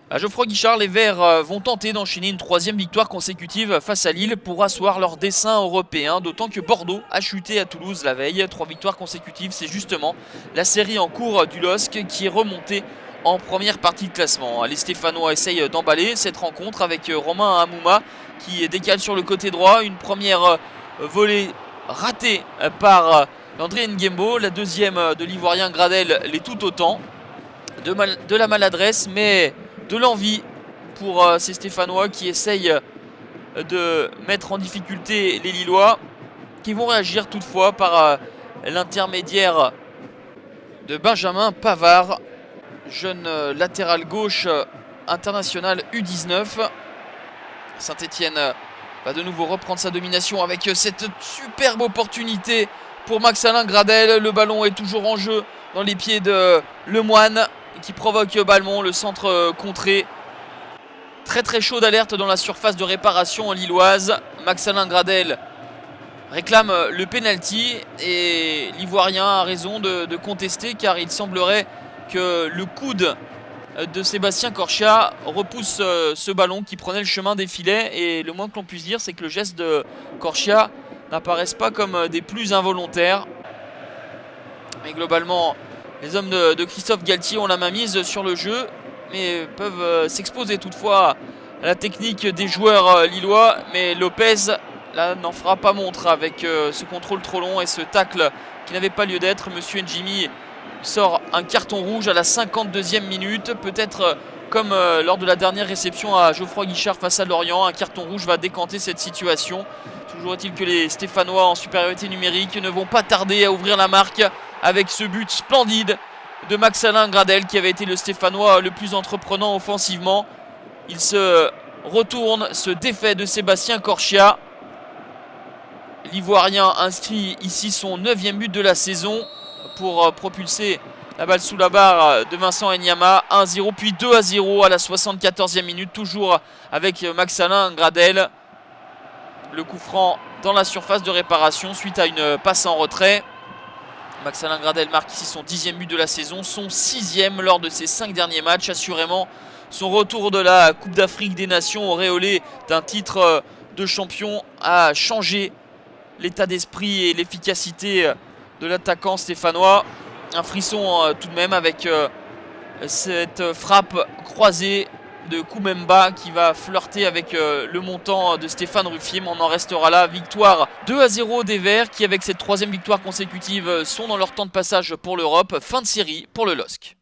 À Geoffroy Guichard, les Verts vont tenter d'enchaîner une troisième victoire consécutive face à Lille pour asseoir leur dessein européen, d'autant que Bordeaux a chuté à Toulouse la veille. 3 victoires consécutives, c'est justement la série en cours du LOSC qui est remontée en première partie de classement. Les Stéphanois essayent d'emballer cette rencontre avec Romain Hamouma qui décale sur le côté droit. Une première volée ratée par Landry Nguembo, la deuxième de l'Ivoirien Gradel l'est tout autant. De la maladresse, mais de l'envie pour ces Stéphanois qui essayent de mettre en difficulté les Lillois, qui vont réagir toutefois par l'intermédiaire de Benjamin Pavard, jeune latéral gauche international U19. Saint-Etienne va de nouveau reprendre sa domination avec cette superbe opportunité pour Max-Alain Gradel. Le ballon est toujours en jeu dans les pieds de Lemoine qui provoque Balmont, le centre contré. Très très chaud d'alerte dans la surface de réparation lilloise. Max-Alain Gradel réclame le penalty et l'Ivoirien a raison de contester, car il semblerait que le coude de Sébastien Corchia repousse ce ballon qui prenait le chemin des filets, et le moins que l'on puisse dire, c'est que le geste de Corchia n'apparaisse pas comme des plus involontaires. Mais globalement, les hommes de Christophe Galtier ont la main mise sur le jeu, mais peuvent s'exposer toutefois à la technique des joueurs lillois. Mais Lopez là n'en fera pas montre avec ce contrôle trop long et ce tacle qui n'avait pas lieu d'être. Monsieur Njimi sort un carton rouge à la 52e minute. Peut-être comme lors de la dernière réception à Geoffroy Guichard face à Lorient, un carton rouge va décanter cette situation. Toujours est-il que les Stéphanois en supériorité numérique ne vont pas tarder à ouvrir la marque avec ce but splendide de Max-Alain Gradel, qui avait été le Stéphanois le plus entreprenant offensivement. Il se retourne, se défait de Sébastien Corchia. L'Ivoirien inscrit ici son 9e but de la saison pour propulser la balle sous la barre de Vincent Enyama. 1-0 puis 2-0 à la 74e minute, toujours avec Max-Alain Gradel. Le coup franc dans la surface de réparation suite à une passe en retrait. Max-Alain Gradel marque ici son 10e but de la saison, son 6e lors de ses 5 derniers matchs. Assurément, son retour de la Coupe d'Afrique des Nations auréolé d'un titre de champion a changé l'état d'esprit et l'efficacité de l'attaquant stéphanois. Un frisson tout de même avec cette frappe croisée de Koumemba qui va flirter avec le montant de Stéphane Ruffier, mais on en restera là. Victoire 2-0 des Verts qui, avec cette 3e victoire consécutive, sont dans leur temps de passage pour l'Europe. Fin de série pour le LOSC.